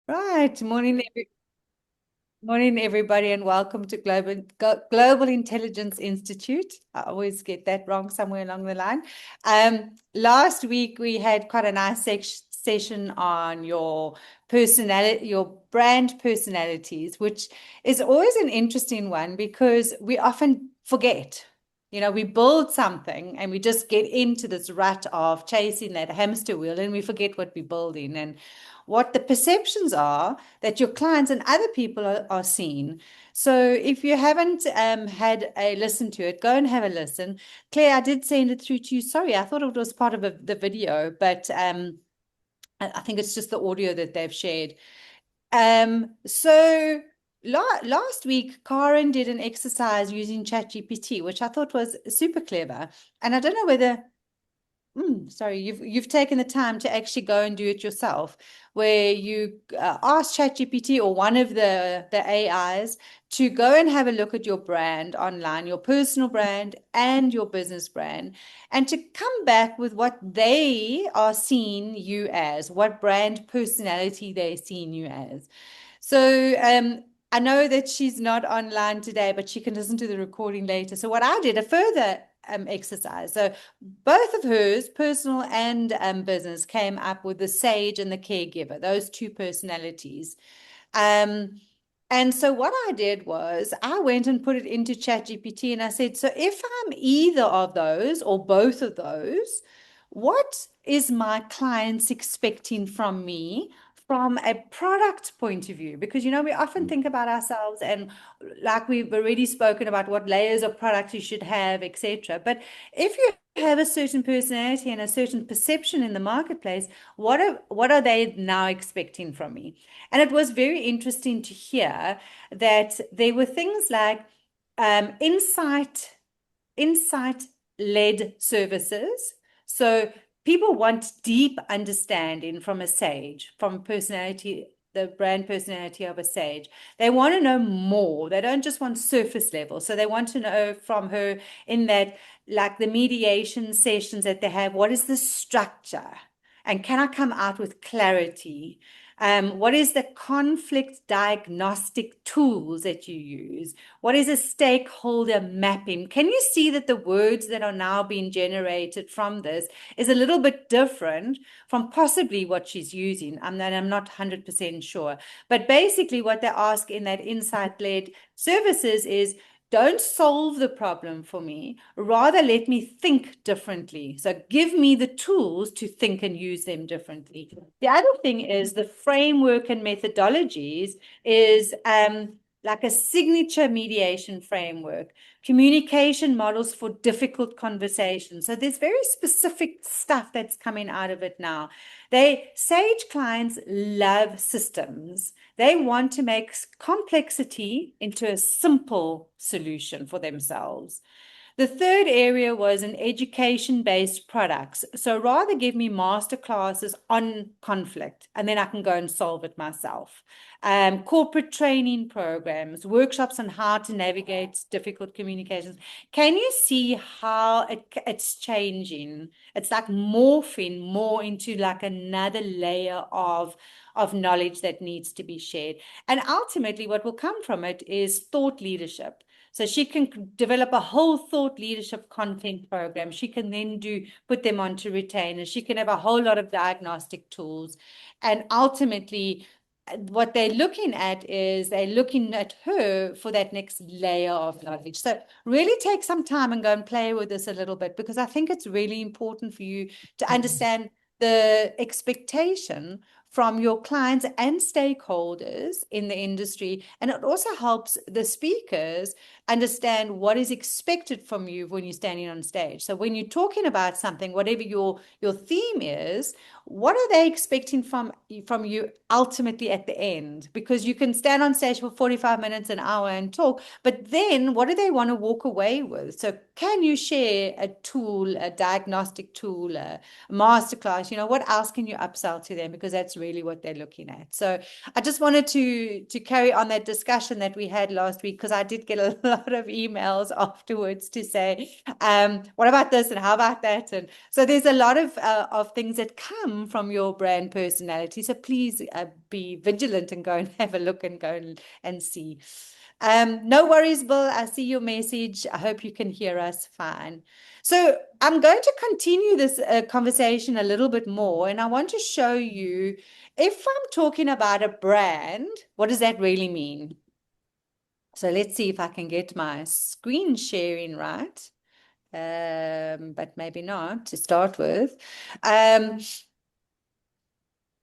Right. Morning, everybody, and welcome to Global Intelligence Institute. I always get that wrong somewhere along the line. Last week we had quite a nice session on your personality, your brand personalities, which is always an interesting one because we often forget. We build something and we just get into this rut of chasing that hamster wheel and we forget what we're building and what the perceptions are that your clients and other people are seeing. So if you haven't had a listen to it, go and have a listen. Claire, I did send it through to you. Sorry, I thought it was part of the video, but I think it's just the audio that they've shared. So last week, Karen did an exercise using ChatGPT, which I thought was super clever. And I don't know whether sorry, you've taken the time to actually go and do it yourself, where you ask ChatGPT or one of the AIs to go and have a look at your brand online, your personal brand and your business brand, and to come back with what they are seeing you as, what brand personality they're seeing you as. So I know that she's not online today, but she can listen to the recording later. So what I did, a further exercise. So both of hers, personal and business, came up with the sage and the caregiver, those two personalities. Um, and so what I did was I went and put it into ChatGPT and I said, so if I'm either of those or both of those, what is my clients expecting from me from a product point of view? Because, we often think about ourselves and like we've already spoken about what layers of products you should have, etc. But if you have a certain personality and a certain perception in the marketplace, what are they now expecting from me? And it was very interesting to hear that there were things like insight led services. So people want deep understanding from a sage, from a personality, the brand personality of a sage. They want to know more. They don't just want surface level. So they want to know from her in that, like the mediation sessions that they have, what is the structure? And can I come out with clarity? What is the conflict diagnostic tools that you use? What is a stakeholder mapping? Can you see that the words that are now being generated from this is a little bit different from possibly what she's using? I'm not 100% sure. But basically, what they ask in that insight-led services is, don't solve the problem for me. Rather, let me think differently. So give me the tools to think and use them differently. The other thing is the framework and methodologies is like a signature mediation framework, communication models for difficult conversations. So there's very specific stuff that's coming out of it now. Sage clients love systems. They want to make complexity into a simple solution for themselves. The third area was an education-based products. So rather give me master classes on conflict, and then I can go and solve it myself. Corporate training programs, workshops on how to navigate difficult communications. Can you see how it's changing? It's like morphing more into like another layer of knowledge that needs to be shared. And ultimately, what will come from it is thought leadership. So she can develop a whole thought leadership content program. She can then put them onto retainers. She can have a whole lot of diagnostic tools. And ultimately, what they're looking at is they're looking at her for that next layer of knowledge. So really take some time and go and play with this a little bit, because I think it's really important for you to understand the expectation from your clients and stakeholders in the industry. And it also helps the speakers understand what is expected from you when you're standing on stage. So when you're talking about something, whatever your theme is, what are they expecting from you ultimately at the end? Because you can stand on stage for 45 minutes, an hour and talk, but then what do they want to walk away with? So can you share a tool, a diagnostic tool, a masterclass? What else can you upsell to them? Because that's really what they're looking at. So I just wanted to carry on that discussion that we had last week, because I did get a lot of emails afterwards to say, what about this and how about that? And so there's a lot of things that come from your brand personality. So please be vigilant and go and have a look and go and see. No worries, Bill. I see your message. I hope you can hear us fine. So I'm going to continue this conversation a little bit more, and I want to show you, if I'm talking about a brand, what does that really mean? So let's see if I can get my screen sharing right. But maybe not to start with.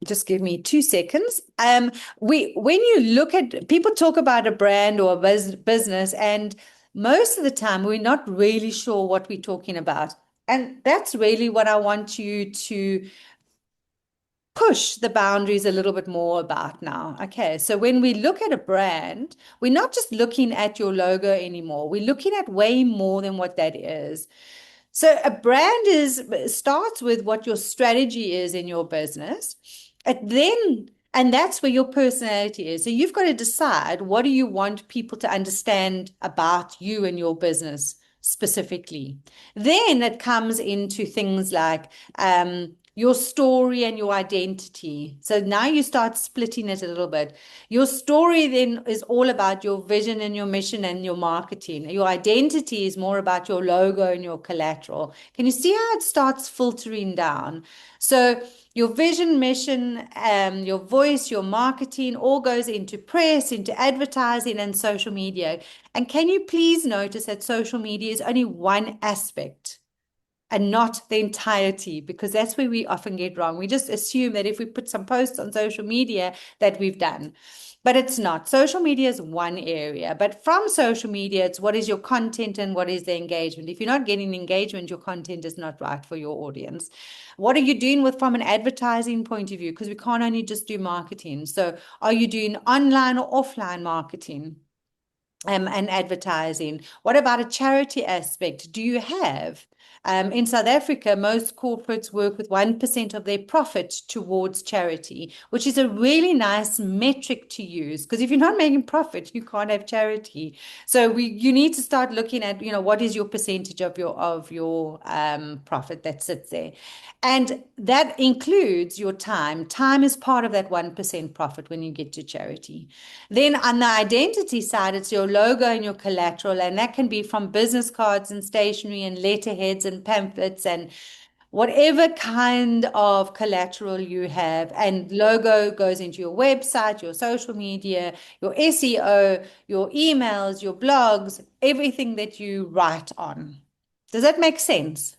Just give me 2 seconds. When you look at, people talk about a brand or a business, and most of the time we're not really sure what we're talking about. And that's really what I want you to push the boundaries a little bit more about now. Okay, so when we look at a brand, we're not just looking at your logo anymore. We're looking at way more than what that is. So a brand starts with what your strategy is in your business. And that's where your personality is. So you've got to decide, what do you want people to understand about you and your business specifically? Then it comes into things like your story and your identity. So now you start splitting it a little bit. Your story then is all about your vision and your mission and your marketing. Your identity is more about your logo and your collateral. Can you see how it starts filtering down? So your vision, mission, your voice, your marketing all goes into press, into advertising and social media. And can you please notice that social media is only one aspect and not the entirety, because that's where we often get wrong. We just assume that if we put some posts on social media that we've done, but it's not. Social media is one area, but from social media, it's what is your content and what is the engagement. If you're not getting engagement, your content is not right for your audience. What are you doing from an advertising point of view? Because we can't only just do marketing. So are you doing online or offline marketing? And advertising? What about a charity aspect? Do you have? In South Africa, most corporates work with 1% of their profit towards charity, which is a really nice metric to use, because if you're not making profit, you can't have charity. So you need to start looking at, what is your percentage of your profit that sits there. And that includes your time. Time is part of that 1% profit when you get to charity. Then on the identity side, it's your logo and your collateral, and that can be from business cards and stationery and letterheads and pamphlets and whatever kind of collateral you have. And logo goes into your website, your social media, your SEO, your emails, your blogs, everything that you write on. Does that make sense?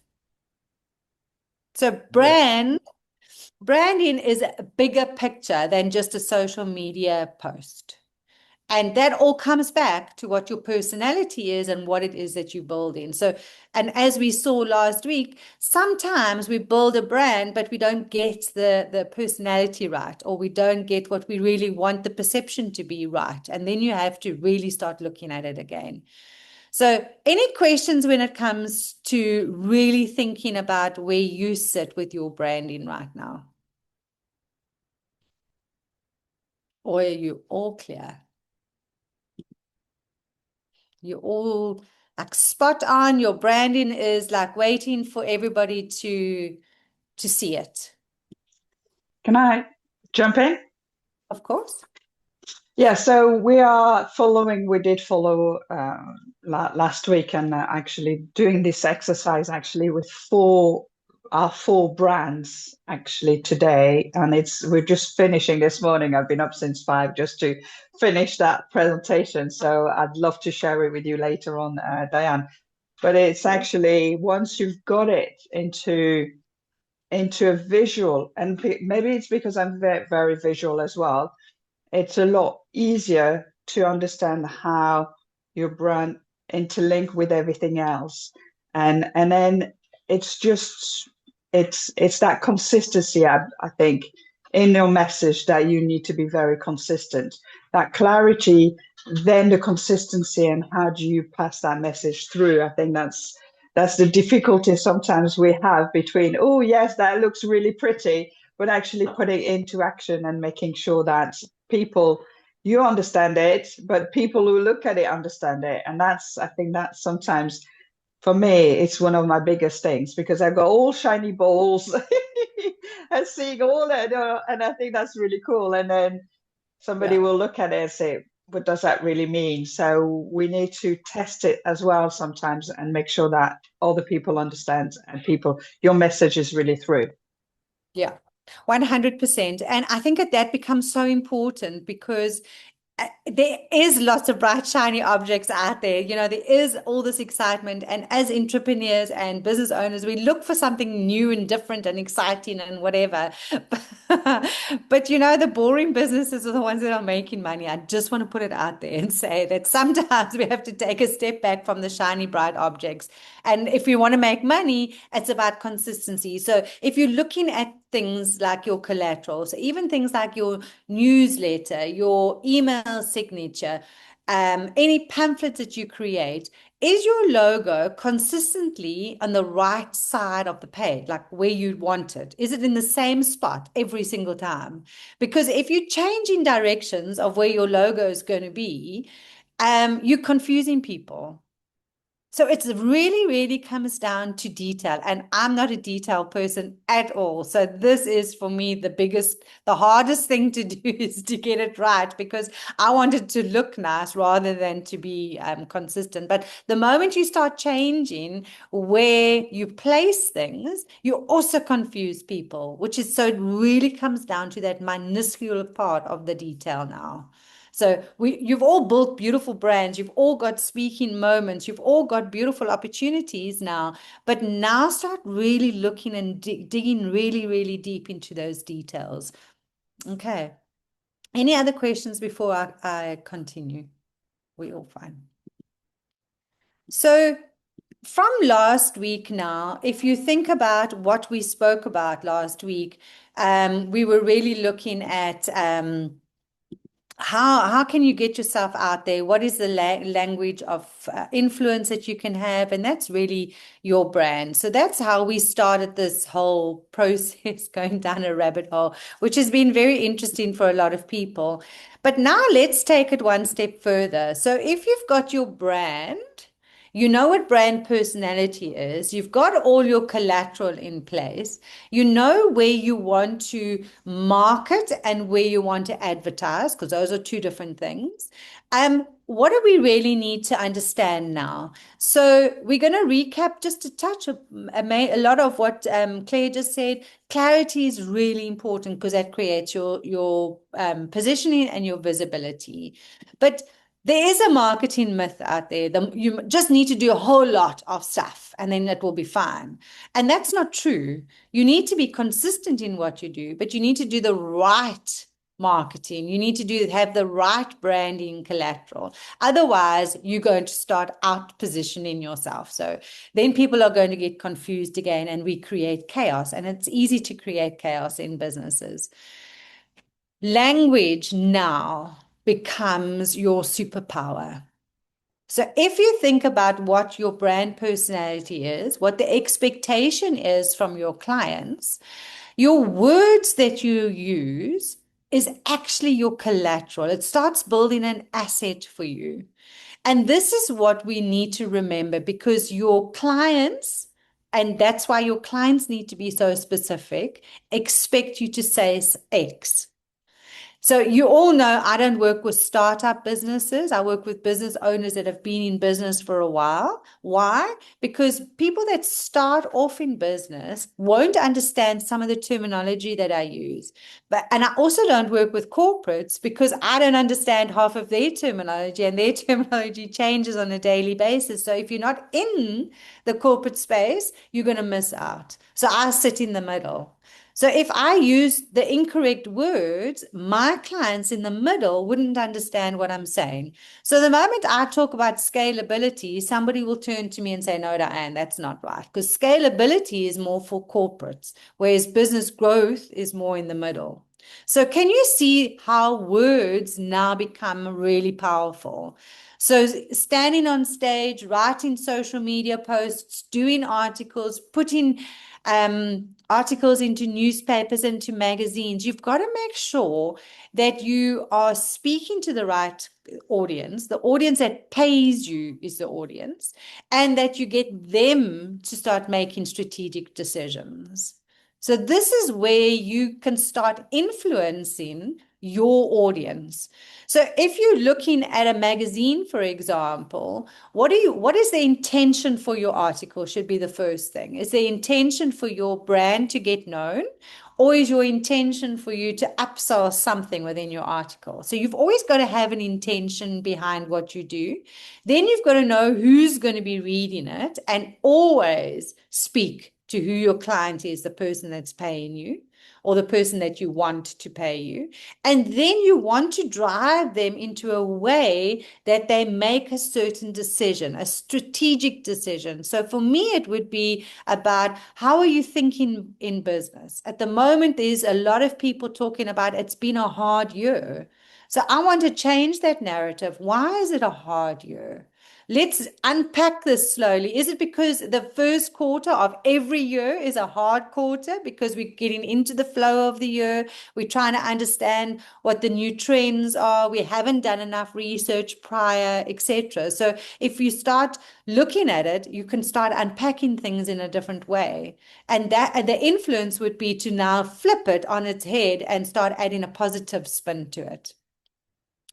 So branding is a bigger picture than just a social media post. And that all comes back to what your personality is and what it is that you build in. So, and as we saw last week, sometimes we build a brand, but we don't get the personality right, or we don't get what we really want the perception to be right. And then you have to really start looking at it again. So any questions when it comes to really thinking about where you sit with your branding right now? Or are you all clear? You're all like spot on. Your branding is like waiting for everybody to see it. Can I jump in? Of course. Yeah, so we did follow last week, and actually doing this exercise actually with our four brands actually today. And we're just finishing this morning. I've been up since 5 just to finish that presentation. So I'd love to share it with you later on, Diane. But it's actually, once you've got it into a visual, and maybe it's because I'm very, very visual as well, it's a lot easier to understand how your brand interlink with everything else. And then it's just it's that consistency, I think, in your message, that you need to be very consistent. That clarity, then the consistency, and how do you pass that message through? I think that's the difficulty sometimes we have between, oh yes, that looks really pretty, but actually putting it into action and making sure that you understand it, but people who look at it understand it. And I think that's sometimes for me, it's one of my biggest things because I've got all shiny balls and seeing all that, and I think that's really cool. And then somebody Yeah. will look at it and say, what does that really mean? So we need to test it as well sometimes and make sure that all the people understand and your message is really through. Yeah, 100%. And I think that becomes so important because there is lots of bright, shiny objects out there. There is all this excitement. And as entrepreneurs and business owners, we look for something new and different and exciting and whatever. But the boring businesses are the ones that are making money. I just want to put it out there and say that sometimes we have to take a step back from the shiny, bright objects. And if we want to make money, it's about consistency. So if you're looking at things like your collateral, so even things like your newsletter, your email signature, any pamphlets that you create, is your logo consistently on the right side of the page, like where you want it? Is it in the same spot every single time? Because if you're changing directions of where your logo is going to be, you're confusing people. So it's really, really comes down to detail. And I'm not a detail person at all. So this is for me the hardest thing to do is to get it right because I want it to look nice rather than to be consistent. But the moment you start changing where you place things, you also confuse people, so it really comes down to that minuscule part of the detail now. So you've all built beautiful brands. You've all got speaking moments. You've all got beautiful opportunities now. But now start really looking and digging really, really deep into those details. Okay. Any other questions before I continue? We all fine. So from last week now, if you think about what we spoke about last week, we were really looking at how can you get yourself out there? What is the language of influence that you can have? And that's really your brand. So that's how we started this whole process going down a rabbit hole, which has been very interesting for a lot of people. But now let's take it one step further. So if you've got your brand, you know what brand personality is. You've got all your collateral in place. You know where you want to market and where you want to advertise, because those are two different things. What do we really need to understand now? So we're going to recap just a touch of a lot of what Claire just said. Clarity is really important because that creates your positioning and your visibility. But there is a marketing myth out there. You just need to do a whole lot of stuff and then it will be fine. And that's not true. You need to be consistent in what you do, but you need to do the right marketing. You need to have the right branding collateral. Otherwise, you're going to start out positioning yourself. So then people are going to get confused again and we create chaos. And it's easy to create chaos in businesses. Language now becomes your superpower. So if you think about what your brand personality is, what the expectation is from your clients, your words that you use is actually your collateral. It starts building an asset for you. And this is what we need to remember because your clients, and that's why your clients need to be so specific, expect you to say X. So you all know I don't work with startup businesses. I work with business owners that have been in business for a while. Why? Because people that start off in business won't understand some of the terminology that I use. And I also don't work with corporates because I don't understand half of their terminology and their terminology changes on a daily basis. So if you're not in the corporate space, you're going to miss out. So I sit in the middle. So if I use the incorrect words, my clients in the middle wouldn't understand what I'm saying. So the moment I talk about scalability, somebody will turn to me and say, no, Diane, that's not right. Because scalability is more for corporates, whereas business growth is more in the middle. So can you see how words now become really powerful? So standing on stage, writing social media posts, doing articles, putting articles into newspapers and to magazines, you've got to make sure that you are speaking to the right audience. The audience that pays you is the audience, and that you get them to start making strategic decisions. So this is where you can start influencing your audience. So if you're looking at a magazine, for example, what is the intention for your article should be the first thing. Is the intention for your brand to get known, or is your intention for you to upsell something within your article? So you've always got to have an intention behind what you do. Then you've got to know who's going to be reading it, and always speak to who your client is, the person that's paying you, or the person that you want to pay you. And then you want to drive them into a way that they make a certain decision, a strategic decision. So for me, it would be about, how are you thinking in business? At the moment, there's a lot of people talking about it's been a hard year. So I want to change that narrative. Why is it a hard year? Let's unpack this slowly. Is it because the first quarter of every year is a hard quarter because we're getting into the flow of the year? We're trying to understand what the new trends are. We haven't done enough research prior, etc. So if you start looking at it, you can start unpacking things in a different way. And that the influence would be to now flip it on its head and start adding a positive spin to it.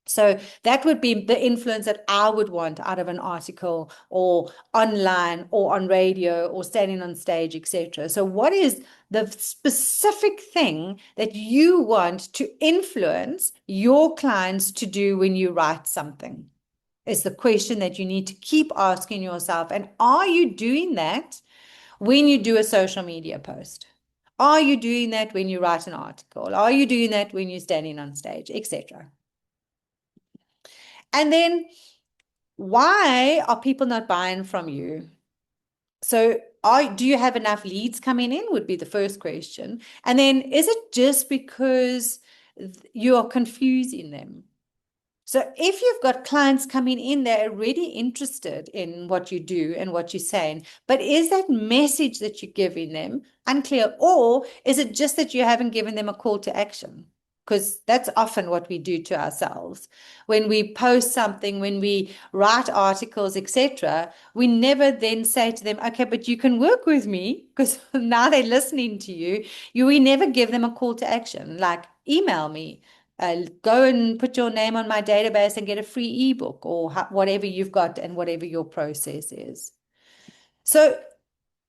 So that would be the influence that I would want out of an article, or online, or on radio, or standing on stage, etc. So what is the specific thing that you want to influence your clients to do when you write something? Is the question that you need to keep asking yourself. And are you doing that when you do a social media post? Are you doing that when you write an article? Are you doing that when you're standing on stage, etc.? And then, why are people not buying from you? So do you have enough leads coming in, would be the first question. And then, is it just because you are confusing them? So if you've got clients coming in, they're already interested in what you do and what you're saying, but is that message that you're giving them unclear? Or is it just that you haven't given them a call to action? Because that's often what we do to ourselves. When we post something, when we write articles, etc., we never then say to them, okay, but you can work with me, because now they're listening to you. We never give them a call to action, like email me, go and put your name on my database and get a free ebook, or whatever you've got and whatever your process is. So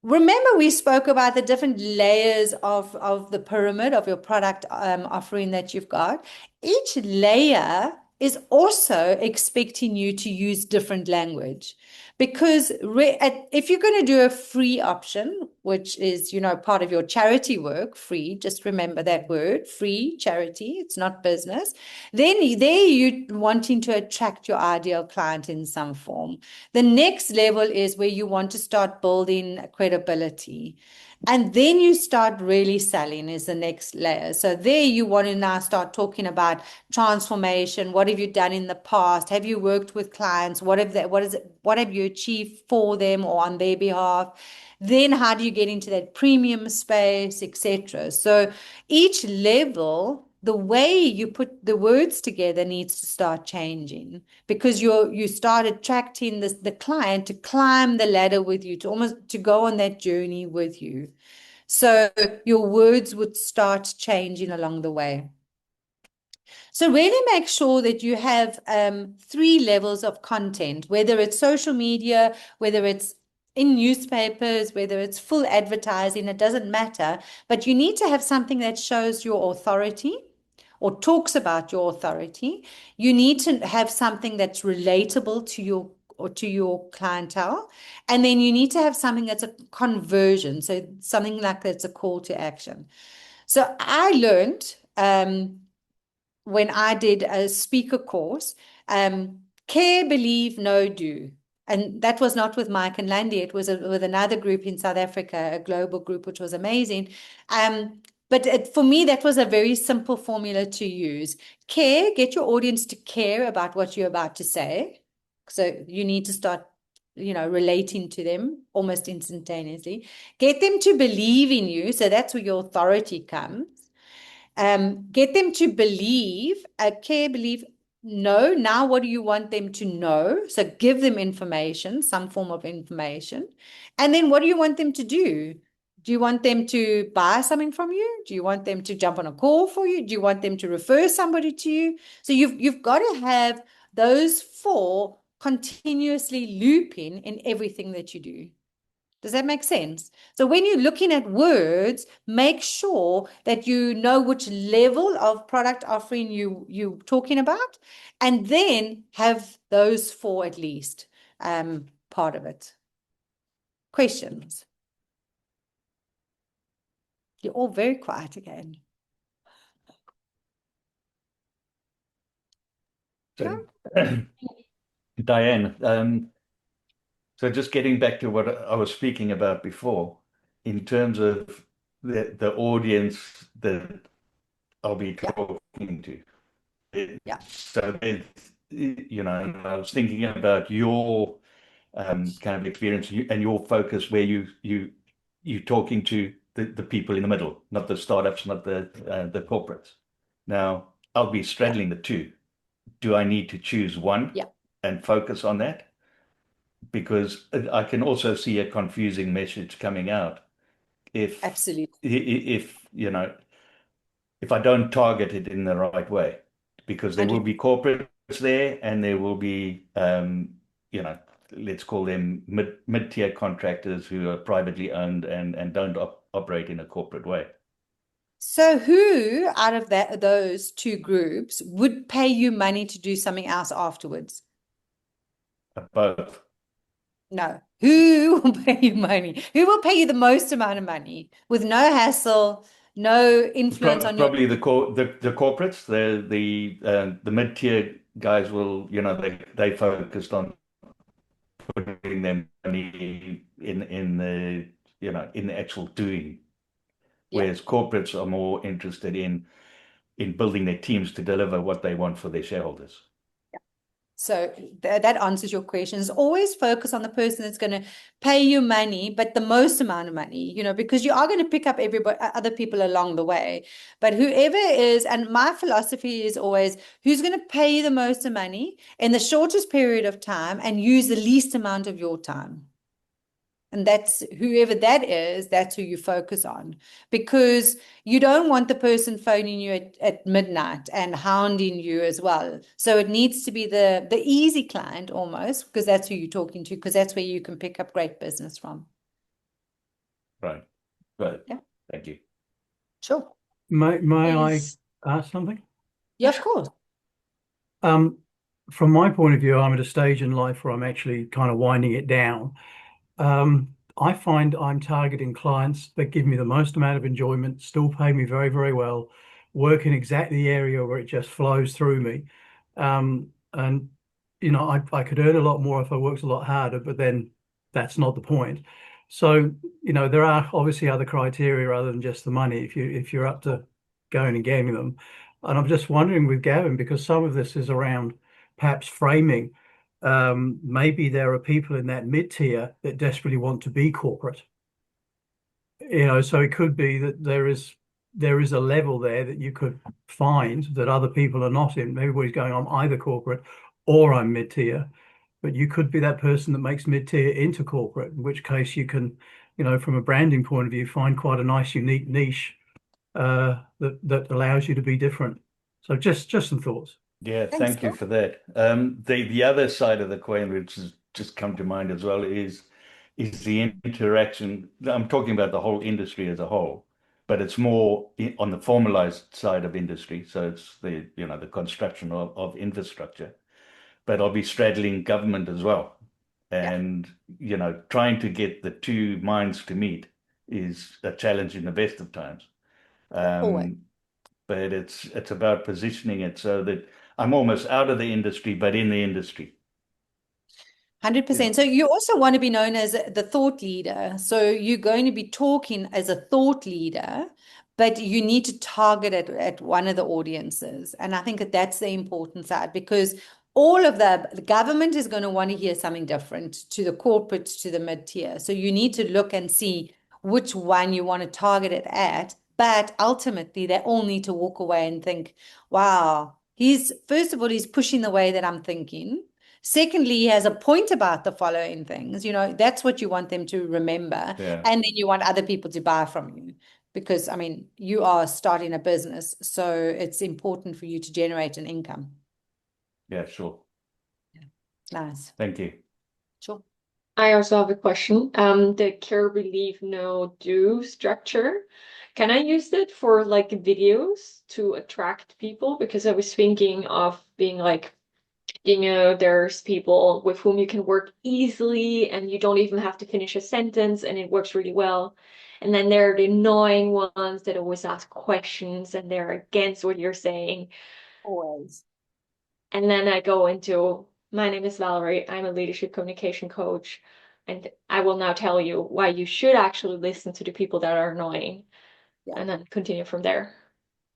remember, we spoke about the different layers of the pyramid of your product offering that you've got. Each layer is also expecting you to use different language, because if you're going to do a free option, which is, part of your charity work, free, just remember that word, free, charity, it's not business, then there you're wanting to attract your ideal client in some form. The next level is where you want to start building credibility. And then you start really selling, is the next layer. So there you want to now start talking about transformation. What have you done in the past? Have you worked with clients? What have you achieved for them or on their behalf? Then how do you get into that premium space, etc.? So each level, the way you put the words together needs to start changing, because you start attracting the client to climb the ladder with you, to go on that journey with you. So your words would start changing along the way. So really make sure that you have 3 levels of content, whether it's social media, whether it's in newspapers, whether it's full advertising, it doesn't matter. But you need to have something that shows your authority or talks about your authority. You need to have something that's relatable to your clientele. And then you need to have something that's a conversion. So something like that's a call to action. So I learned when I did a speaker course, care, believe, know, do. And that was not with Mike and Landy. It was with another group in South Africa, a global group, which was amazing. But for me, that was a very simple formula to use. Care, get your audience to care about what you're about to say. So you need to start relating to them almost instantaneously. Get them to believe in you. So that's where your authority comes. Get them to believe, believe, know. Now, what do you want them to know? So give them information, some form of information. And then what do you want them to do? Do you want them to buy something from you? Do you want them to jump on a call for you? Do you want them to refer somebody to you? So you've got to have those four continuously looping in everything that you do. Does that make sense? So when you're looking at words, make sure that you know which level of product offering you're talking about, and then have those four at least part of it. Questions? You're all very quiet again. So, Diane, so just getting back to what I was speaking about before, in terms of the audience that I'll be talking to. Yeah. So, I was thinking about your kind of experience and your focus, where you're talking to the people in the middle, not the startups, not the corporates. Now, I'll be straddling the two. Do I need to choose one and focus on that? Because I can also see a confusing message coming out Absolutely. If I don't target it in the right way, because there will be corporates there, and there will be let's call them mid-tier contractors who are privately owned and don't operate in a corporate way. So who out of those two groups would pay you money to do something else afterwards? Both. No. Who will pay you money? Who will pay you the most amount of money with no hassle, no influence on Probably the corporates, the mid-tier guys will, they focused on putting their money in the actual doing, whereas corporates are more interested in building their teams to deliver what they want for their shareholders. So that answers your questions. Always focus on the person that's going to pay you money, but the most amount of money, because you are going to pick up other people along the way. But whoever is, and my philosophy is always, who's going to pay you the most money in the shortest period of time and use the least amount of your time. And that's whoever that is, that's who you focus on, because you don't want the person phoning you at midnight and hounding you as well. So it needs to be the easy client almost, because that's who you're talking to, because that's where you can pick up great business from. Right. Right. Yeah. Thank you. Sure. May I ask something? Yeah, of course. From my point of view, I'm at a stage in life where I'm actually kind of winding it down. I find I'm targeting clients that give me the most amount of enjoyment, still pay me very, very well, work in exactly the area where it just flows through me. And I could earn a lot more if I worked a lot harder, but then that's not the point. So, there are obviously other criteria other than just the money if you're up to going and getting them. And I'm just wondering with Gavin, because some of this is around perhaps framing. Maybe there are people in that mid-tier that desperately want to be corporate. So it could be that there is a level there that you could find that other people are not in. Everybody's going, I'm either corporate or I'm mid-tier, but you could be that person that makes mid-tier into corporate, in which case you can, from a branding point of view, find quite a nice unique niche that allows you to be different. So just some thoughts. Yeah, Thanks, thank you Phil. for that. The other side of the coin, which has just come to mind as well, is the interaction. I'm talking about the whole industry as a whole, but it's more on the formalized side of industry. So it's the construction of infrastructure. But I'll be straddling government as well, and trying to get the two minds to meet is a challenge in the best of times. Always. But it's about positioning it so that I'm almost out of the industry, but in the industry. 100%. So you also want to be known as the thought leader. So you're going to be talking as a thought leader, but you need to target it at one of the audiences. And I think that's the important side, because all of the government is going to want to hear something different to the corporate, to the mid-tier. So you need to look and see which one you want to target it at. But ultimately, they all need to walk away and think, wow, first of all, he's pushing the way that I'm thinking. Secondly, he has a point about the following things. That's what you want them to remember. Yeah. And then you want other people to buy from you. Because, I mean, you are starting a business, so it's important for you to generate an income. Yeah, sure. Nice. Thank you. Sure. I also have a question. The care, believe, know, do structure. Can I use that for like videos to attract people? Because I was thinking of being like, there's people with whom you can work easily and you don't even have to finish a sentence and it works really well. And then there are the annoying ones that always ask questions and they're against what you're saying. Always. And then I go into, my name is Valerie, I'm a leadership communication coach, and I will now tell you why you should actually listen to the people that are annoying, Yeah. and then continue from there.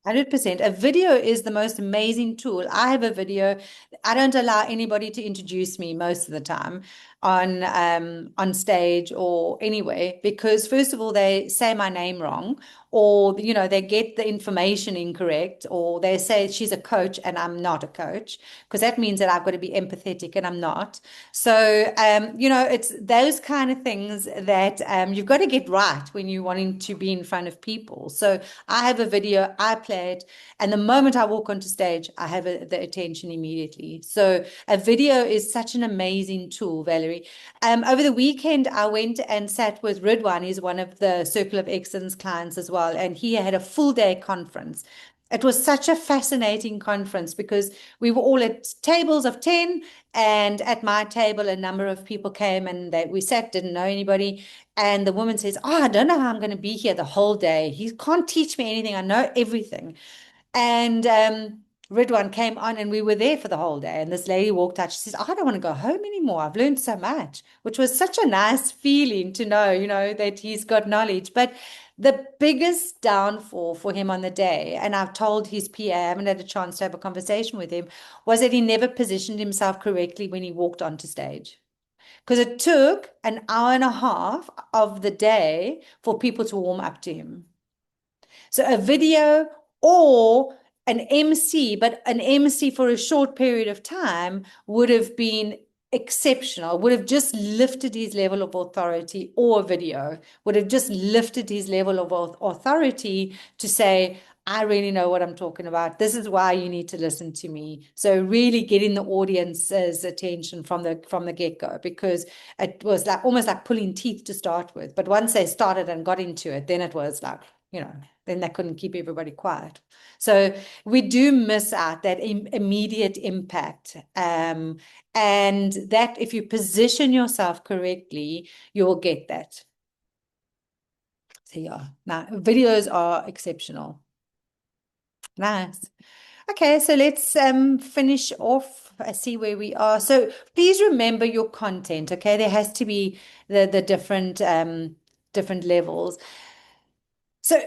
100%. A video is the most amazing tool. I have a video. I don't allow anybody to introduce me most of the time on stage or anywhere, because first of all, they say my name wrong, or they get the information incorrect, or they say she's a coach and I'm not a coach, because that means that I've got to be empathetic and I'm not. So it's those kind of things that you've got to get right when you're wanting to be in front of people. So I have a video, I play it, and the moment I walk onto stage, I have the attention immediately. So a video is such an amazing tool, Valerie. Over the weekend, I went and sat with Ridwan. He's one of the Circle of Excellence clients as well, and he had a full day conference. It was such a fascinating conference because we were all at tables of 10, and at my table, a number of people came and we sat, didn't know anybody. And the woman says, "Oh, I don't know how I'm going to be here the whole day. He can't teach me anything. I know everything." And Ridwan came on and we were there for the whole day. And this lady walked out. She says, "I don't want to go home anymore. I've learned so much," which was such a nice feeling to know, that he's got knowledge. But the biggest downfall for him on the day, and I've told his PA, I haven't had a chance to have a conversation with him, was that he never positioned himself correctly when he walked onto stage. Because it took an hour and a half of the day for people to warm up to him. So a video or an MC, but an MC for a short period of time would have been exceptional, would have just lifted his level of authority, or a video would have just lifted his level of authority to say, "I really know what I'm talking about. This is why you need to listen to me." So really getting the audience's attention from the get-go, because it was like almost like pulling teeth to start with. But once they started and got into it, then it was like, then they couldn't keep everybody quiet. So we do miss out that immediate impact. And that if you position yourself correctly, you will get that. So yeah, now videos are exceptional. Nice. Okay, so let's finish off. I see where we are. So please remember your content, okay? There has to be the different levels. So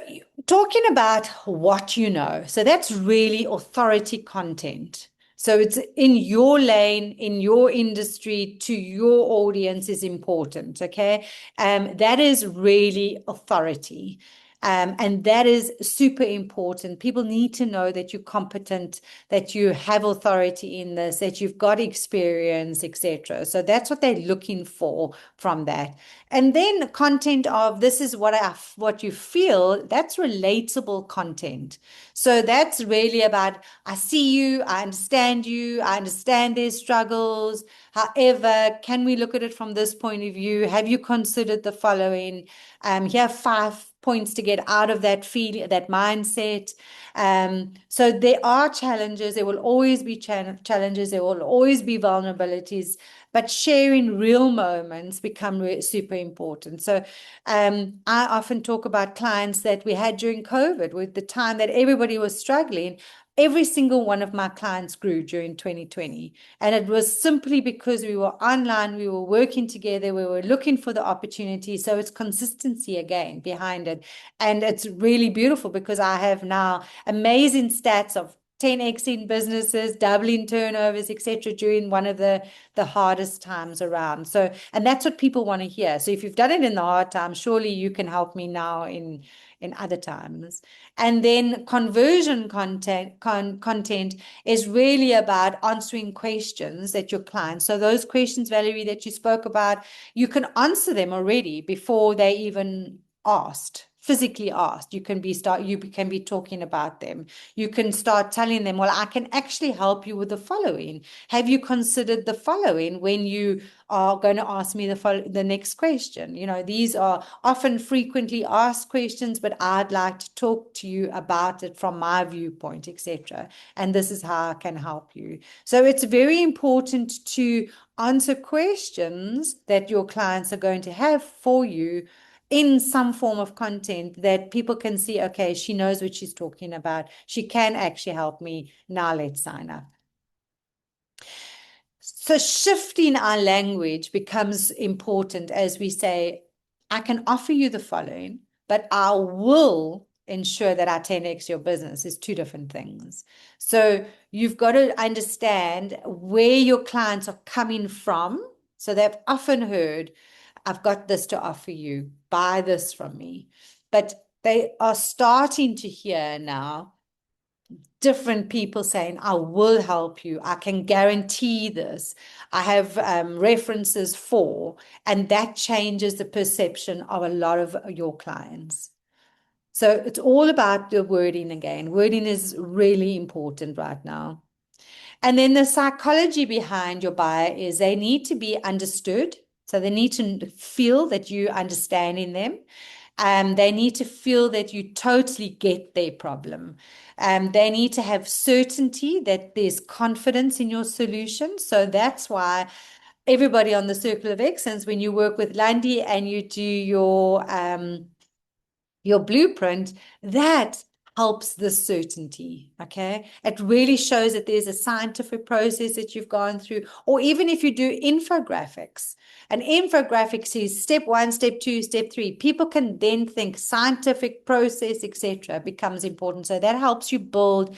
talking about what you know, so that's really authority content. So it's in your lane, in your industry, to your audience is important, okay? That is really authority. And that is super important. People need to know that you're competent, that you have authority in this, that you've got experience, etc. So that's what they're looking for from that. And then content of this is what you feel, that's relatable content. So that's really about, I see you, I understand their struggles. However, can we look at it from this point of view? Have you considered the following? Here are 5 points to get out of that feeling, that mindset. So there are challenges. There will always be challenges. There will always be vulnerabilities. But sharing real moments become super important. So I often talk about clients that we had during COVID, with the time that everybody was struggling. Every single one of my clients grew during 2020. And it was simply because we were online, we were working together, we were looking for the opportunity. So it's consistency again behind it. And it's really beautiful because I have now amazing stats of 10x in businesses, doubling turnovers, etc., during one of the hardest times around. So, and that's what people want to hear. So if you've done it in the hard times, surely you can help me now in other times. And then conversion content is really about answering questions that your clients, so those questions, Valerie, that you spoke about, you can answer them already before they even asked, physically asked. You can be talking about them. You can start telling them, well, I can actually help you with the following. Have you considered the following when you are going to ask me the next question? You know, these are often frequently asked questions, but I'd like to talk to you about it from my viewpoint, etc. And this is how I can help you. So it's very important to answer questions that your clients are going to have for you in some form of content that people can see, okay, she knows what she's talking about. She can actually help me. Now let's sign up. So shifting our language becomes important as we say, I can offer you the following, but I will ensure that I 10x your business is two different things. So you've got to understand where your clients are coming from. So they've often heard, I've got this to offer you, buy this from me. But they are starting to hear now different people saying, I will help you. I can guarantee this. I have references for, and that changes the perception of a lot of your clients. So it's all about the wording again. Wording is really important right now. And then the psychology behind your buyer is they need to be understood. So they need to feel that you understanding them. They need to feel that you totally get their problem. They need to have certainty that there's confidence in your solution. So that's why everybody on the Circle of Excellence, when you work with Lundy and you do your blueprint, that helps the certainty, okay? It really shows that there's a scientific process that you've gone through, or even if you do infographics. An infographic says step 1, step 2, step 3. People can then think scientific process, etc. becomes important. So that helps you build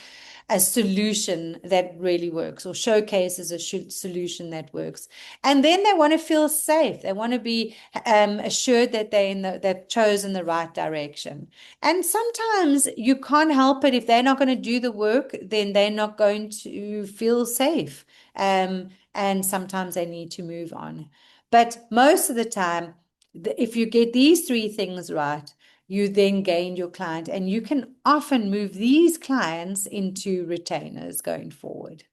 a solution that really works, or showcases a solution that works. And then they want to feel safe. They want to be assured that they've chosen the right direction. And sometimes you can't help it. If they're not going to do the work, then they're not going to feel safe. And sometimes they need to move on. But most of the time, if you get these 3 things right, you then gain your client, and you can often move these clients into retainers going forward.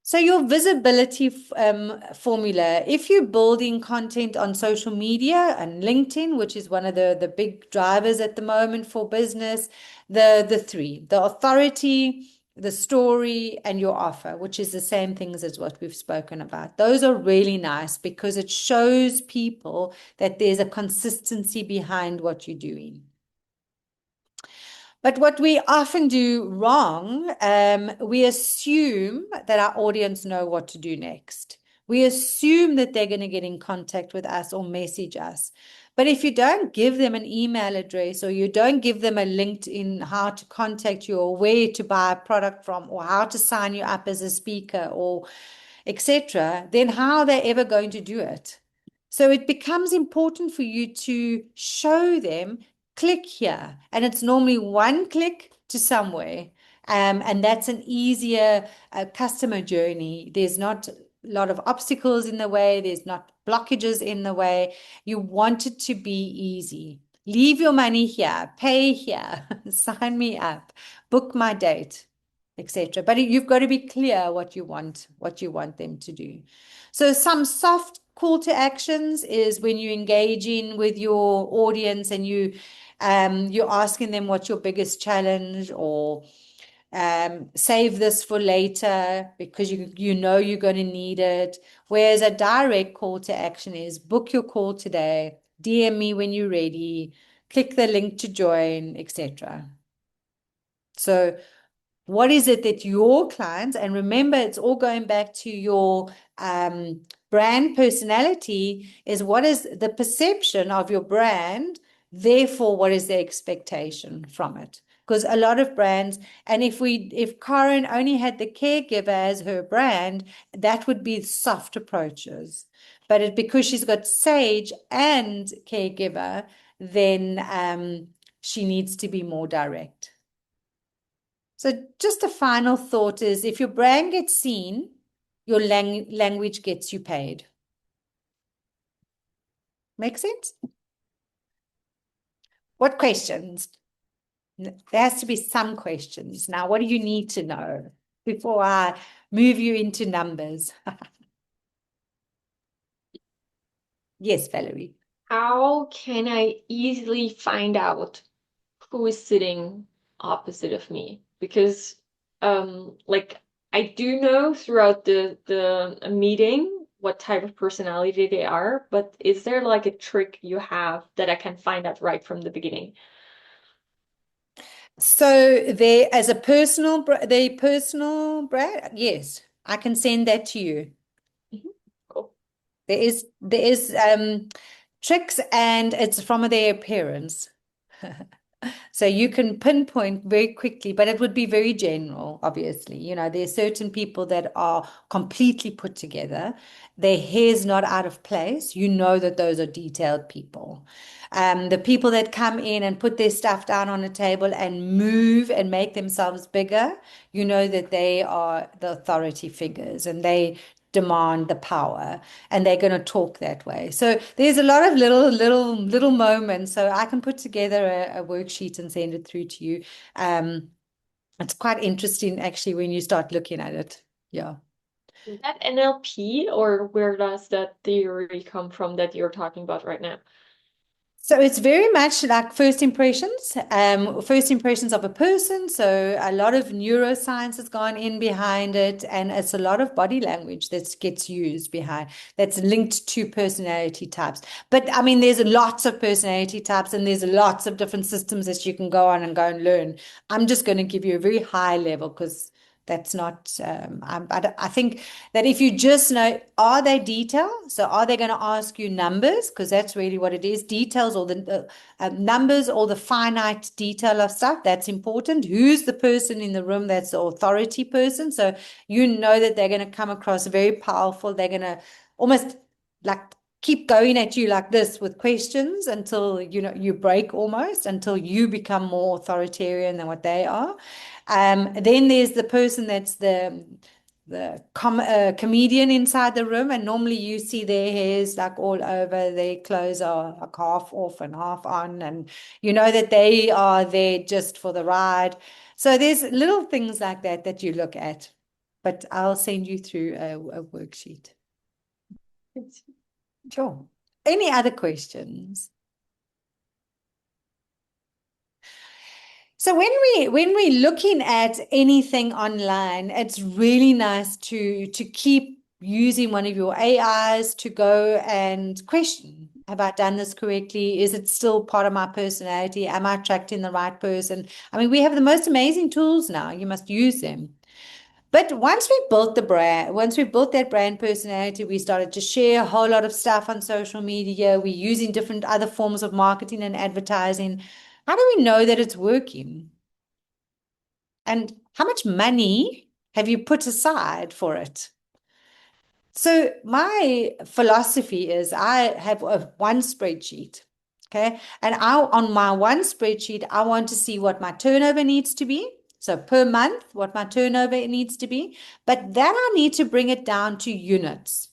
So your visibility formula, if you're building content on social media and LinkedIn, which is one of the big drivers at the moment for business, the 3, the authority, the story, and your offer, which is the same things as what we've spoken about. Those are really nice because it shows people that there's a consistency behind what you're doing. But what we often do wrong, we assume that our audience know what to do next. We assume that they're going to get in contact with us or message us. But if you don't give them an email address, or you don't give them a link in how to contact you, or where to buy a product from, or how to sign you up as a speaker, or etc., then how are they ever going to do it? So it becomes important for you to show them, click here. And it's normally one click to somewhere. And that's an easier customer journey. There's not a lot of obstacles in the way. There's not blockages in the way. You want it to be easy. Leave your money here, pay here, sign me up, book my date, etc. But you've got to be clear what you want them to do. So some soft call to actions is when you're engaging with your audience and you're asking them what's your biggest challenge, or save this for later because you know you're going to need it. Whereas a direct call to action is book your call today, DM me when you're ready, click the link to join, etc. So what is it that your clients, and remember, it's all going back to your brand personality, is what is the perception of your brand, therefore what is the expectation from it. because a lot of brands, and if Karen only had the caregiver as her brand, that would be soft approaches. But because she's got Sage and caregiver, then she needs to be more direct. So just a final thought is, if your brand gets seen, your language gets you paid. Make sense? What questions? There has to be some questions. Now, what do you need to know before I move you into numbers? Yes, Valerie. How can I easily find out who is sitting opposite of me? Because like I do know throughout the meeting what type of personality they are, but is there like a trick you have that I can find out right from the beginning? So there, as a personal brand, yes, I can send that to you. Cool. There is tricks, and it's from their appearance. So you can pinpoint very quickly, but it would be very general, obviously. You know, there's certain people that are completely put together. Their hair's not out of place. You know that those are detailed people. The people that come in and put their stuff down on a table and move and make themselves bigger, you know that they are the authority figures and they demand the power, and they're going to talk that way. So there's a lot of little moments. So I can put together a worksheet and send it through to you. It's quite interesting actually when you start looking at it. Yeah. Is that NLP, or where does that theory come from that you're talking about right now? So it's very much like first impressions of a person. So a lot of neuroscience has gone in behind it, and it's a lot of body language that gets used behind, that's linked to personality types. But I mean, there's lots of personality types, and there's lots of different systems that you can go on and go and learn. I'm just going to give you a very high level because that's not, I think that if you just know, are they detail? So are they going to ask you numbers? Because that's really what it is, details, or the numbers, or the finite detail of stuff. That's important. Who's the person in the room that's the authority person? So you know that they're going to come across very powerful. They're going to almost like keep going at you like this with questions until, you know, you break almost, until you become more authoritarian than what they are. Then there's the person that's the comedian inside the room, and normally you see their hairs like all over, their clothes are like half off and half on, and you know that they are there just for the ride. So there's little things like that that you look at, but I'll send you through a worksheet. Sure. Any other questions? So when we're looking at anything online, it's really nice to keep using one of your AIs to go and question, have I done this correctly? Is it still part of my personality? Am I attracting the right person? I mean, we have the most amazing tools now. You must use them. But once we built the brand, once we built that brand personality, we started to share a whole lot of stuff on social media. We're using different other forms of marketing and advertising. How do we know that it's working? And how much money have you put aside for it? So my philosophy is I have one spreadsheet, okay? And on my one spreadsheet, I want to see what my turnover needs to be. So per month, what my turnover needs to be. But then I need to bring it down to units.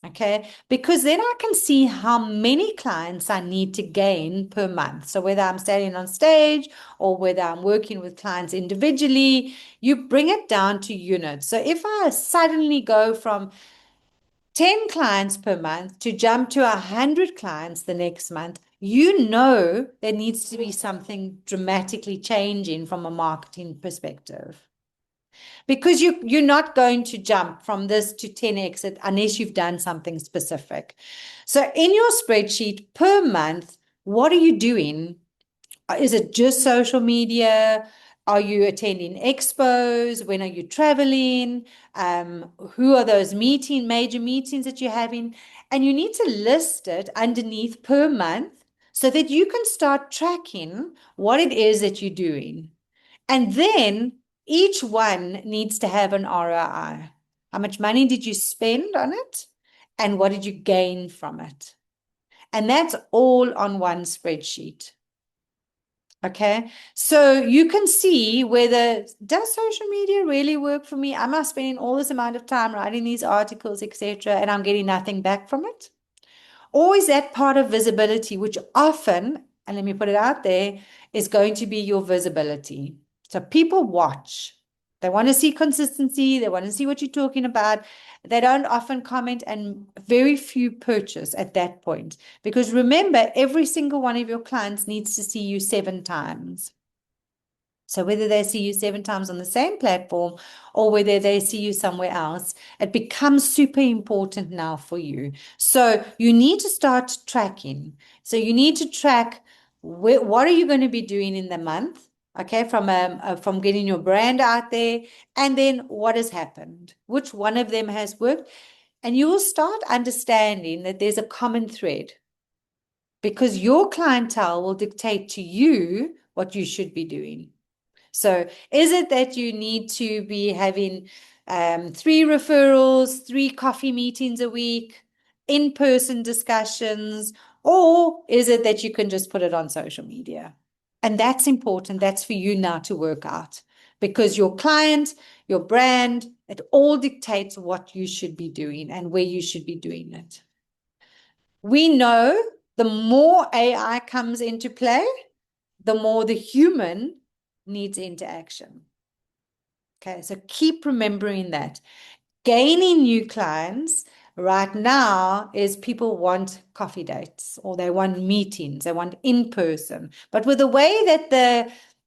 Okay, because then I can see how many clients I need to gain per month. So whether I'm standing on stage or whether I'm working with clients individually, you bring it down to units. So if I suddenly go from 10 clients per month to jump to 100 clients the next month, you know there needs to be something dramatically changing from a marketing perspective. Because you're not going to jump from this to 10x unless you've done something specific. So in your spreadsheet per month, what are you doing? Is it just social media? Are you attending expos? When are you traveling? Who are those major meetings that you're having? And you need to list it underneath per month so that you can start tracking what it is that you're doing. And then each one needs to have an ROI. How much money did you spend on it? And what did you gain from it? And that's all on one spreadsheet. Okay, so you can see whether, does social media really work for me? Am I spending all this amount of time writing these articles, etc., and I'm getting nothing back from it? Or is that part of visibility, which often, and let me put it out there, is going to be your visibility. So people watch. They want to see consistency. They want to see what you're talking about. They don't often comment, and very few purchase at that point. Because remember, every single one of your clients needs to see you 7 times. So whether they see you 7 times on the same platform or whether they see you somewhere else, it becomes super important now for you. So you need to start tracking. So you need to track what are you going to be doing in the month, okay, from getting your brand out there, and then what has happened, which one of them has worked, and you will start understanding that there's a common thread because your clientele will dictate to you what you should be doing. So is it that you need to be having 3 referrals, 3 coffee meetings a week, in-person discussions, or is it that you can just put it on social media? And that's important. That's for you now to work out because your client, your brand, it all dictates what you should be doing and where you should be doing it. We know the more AI comes into play, the more the human needs interaction. Okay, so keep remembering that. Gaining new clients right now is people want coffee dates or they want meetings, they want in person. But with the way that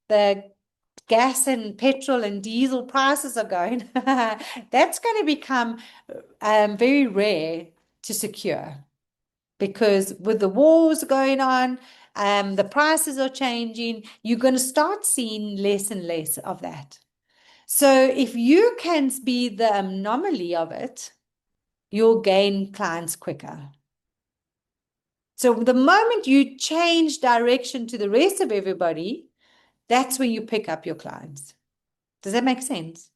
the gas and petrol and diesel prices are going, that's going to become very rare to secure. Because with the wars going on, the prices are changing, you're going to start seeing less and less of that. So if you can be the anomaly of it, you'll gain clients quicker. So the moment you change direction to the rest of everybody, that's when you pick up your clients. Does that make sense?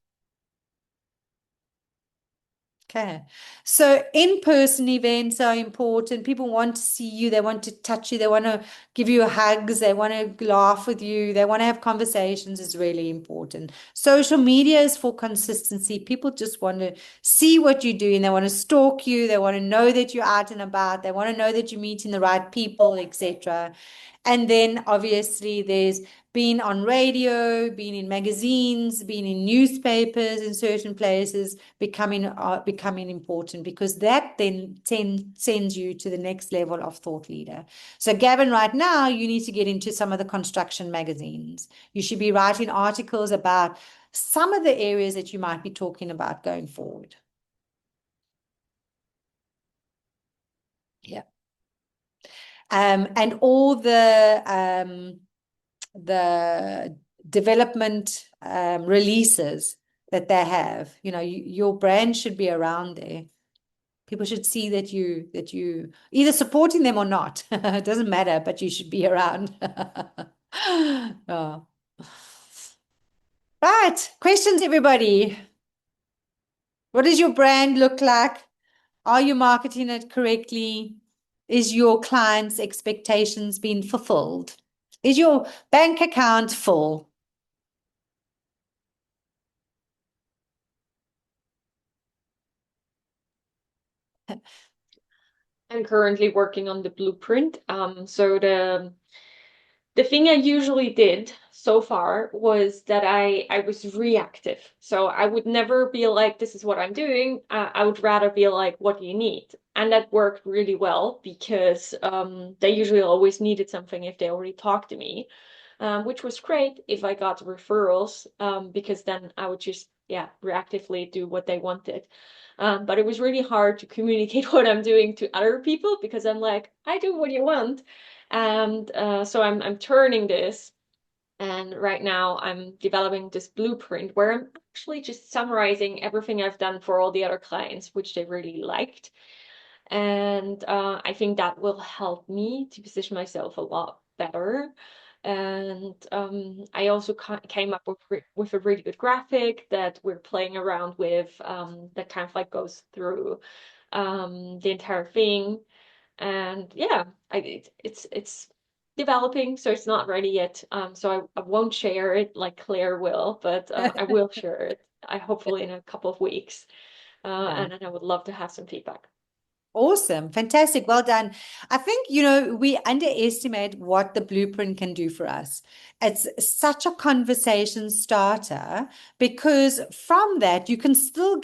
Okay, so in-person events are important. People want to see you, they want to touch you, they want to give you hugs, they want to laugh with you, they want to have conversations. Is really important. Social media is for consistency. People just want to see what you're doing, they want to stalk you, they want to know that you're out and about, they want to know that you're meeting the right people, etc. And then obviously there's being on radio, being in magazines, being in newspapers in certain places, becoming important because that then sends you to the next level of thought leader. So Gavin, right now, you need to get into some of the construction magazines. You should be writing articles about some of the areas that you might be talking about going forward. Yeah. And all the development releases that they have, your brand should be around there. People should see that you either supporting them or not. It doesn't matter, but you should be around. Oh. Right, questions, everybody. What does your brand look like? Are you marketing it correctly? Is your client's expectations being fulfilled? Is your bank account full? I'm currently working on the blueprint. So the thing I usually did so far was that I was reactive. So I would never be like, this is what I'm doing. I would rather be like, what do you need? And that worked really well because they usually always needed something if they already talked to me, which was great if I got referrals, because then I would just, reactively do what they wanted. But it was really hard to communicate what I'm doing to other people because I'm like, I do what you want. And so I'm turning this, and right now I'm developing this blueprint where I'm actually just summarizing everything I've done for all the other clients, which they really liked. And I think that will help me to position myself a lot better. And I also came up with a really good graphic that we're playing around with, that kind of like goes through the entire thing. And yeah, it's developing, so it's not ready yet. So I won't share it like Claire will, but I will share it. I hopefully in a couple of weeks. Yeah. And then I would love to have some feedback. Awesome. Fantastic. Well done. I think, you know, we underestimate what the blueprint can do for us. It's such a conversation starter because from that, you can still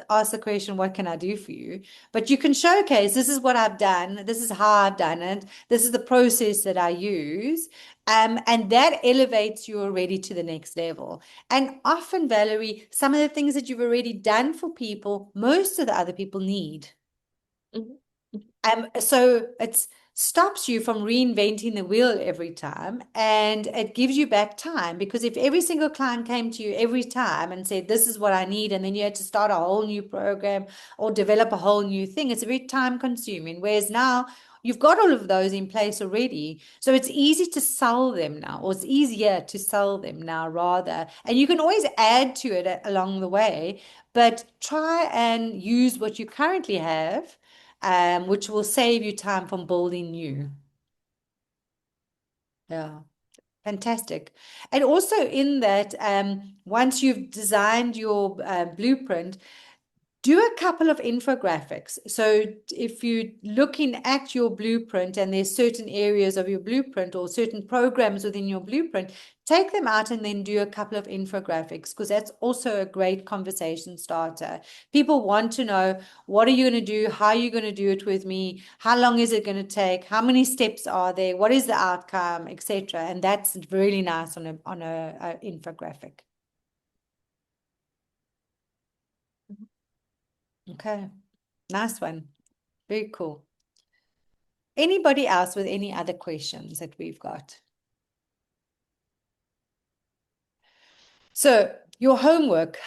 ask the question, what can I do for you? But you can showcase, this is what I've done. This is how I've done it. This is the process that I use. And that elevates you already to the next level. And often, Valerie, some of the things that you've already done for people, most of the other people need. So it stops you from reinventing the wheel every time, and it gives you back time, because if every single client came to you every time and said, this is what I need, and then you had to start a whole new program or develop a whole new thing, it's very time consuming. Whereas now you've got all of those in place already. So it's easy to sell them now, or it's easier to sell them now rather. And you can always add to it along the way, but try and use what you currently have, which will save you time from building new. Yeah, fantastic. And also in that, once you've designed your blueprint, do a couple of infographics. So if you're looking at your blueprint and there's certain areas of your blueprint or certain programs within your blueprint, take them out and then do a couple of infographics, because that's also a great conversation starter. People want to know, what are you going to do? How are you going to do it with me? How long is it going to take? How many steps are there? What is the outcome, etc.? And that's really nice on a infographic. Okay, nice one. Very cool. Anybody else with any other questions that we've got? So your homework,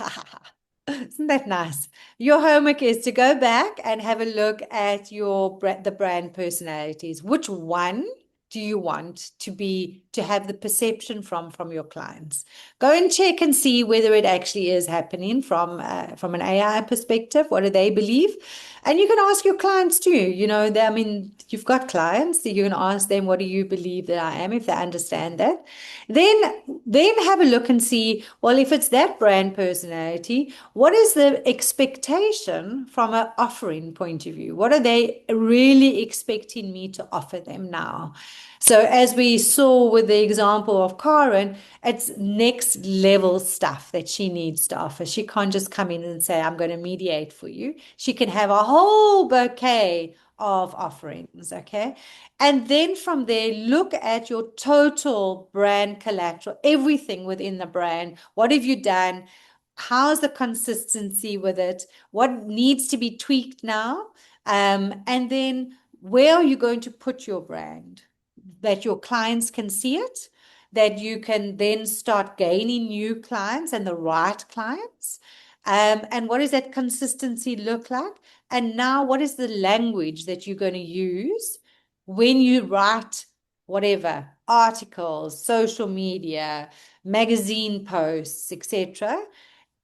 isn't that nice? Your homework is to go back and have a look at the brand personalities. Which one do you want to have the perception from your clients? Go and check and see whether it actually is happening from an AI perspective. What do they believe? And you can ask your clients too. You know, I mean, you've got clients, so you can ask them, what do you believe that I am, if they understand that. Then have a look and see, well, if it's that brand personality, what is the expectation from an offering point of view? What are they really expecting me to offer them now? So as we saw with the example of Karen, it's next level stuff that she needs to offer. She can't just come in and say, I'm going to mediate for you. She can have a whole bouquet of offerings, okay? And then from there, look at your total brand collateral, everything within the brand. What have you done? How's the consistency with it? What needs to be tweaked now? And then where are you going to put your brand? That your clients can see it, that you can then start gaining new clients and the right clients. And what does that consistency look like? And now, what is the language that you're going to use when you write whatever articles, social media, magazine posts, etc.?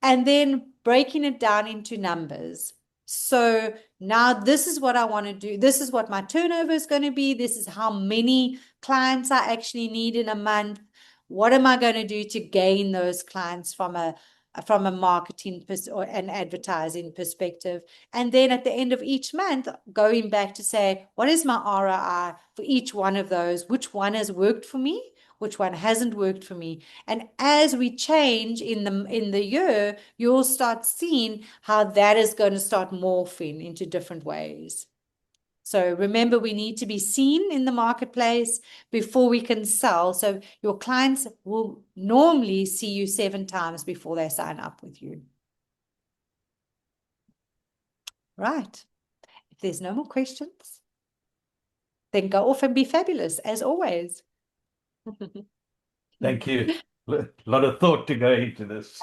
And then breaking it down into numbers. So now this is what I want to do. This is what my turnover is going to be. This is how many clients I actually need in a month. What am I going to do to gain those clients from a marketing or an advertising perspective? And then at the end of each month, going back to say, what is my ROI for each one of those? Which one has worked for me? Which one hasn't worked for me? And as we change in the year, you'll start seeing how that is going to start morphing into different ways. So remember, we need to be seen in the marketplace before we can sell. So your clients will normally see you 7 times before they sign up with you. Right. If there's no more questions, then go off and be fabulous, as always. Thank you. A lot of thought to go into this.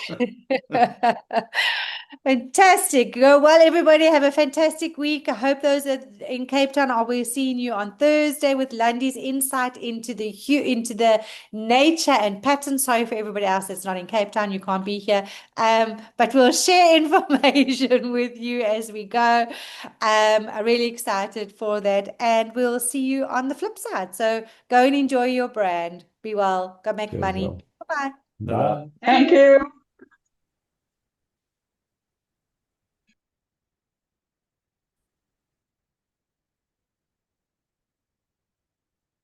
Fantastic. Well, everybody have a fantastic week. I hope those that in Cape Town are we seeing you on Thursday with Lundy's insight into the nature and patterns. Sorry for everybody else that's not in Cape Town. You can't be here. But we'll share information with you as we go. I'm really excited for that. And we'll see you on the flip side. So go and enjoy your brand. Be well. Go make Cheers, money. well. Bye-bye. Bye. Thank you.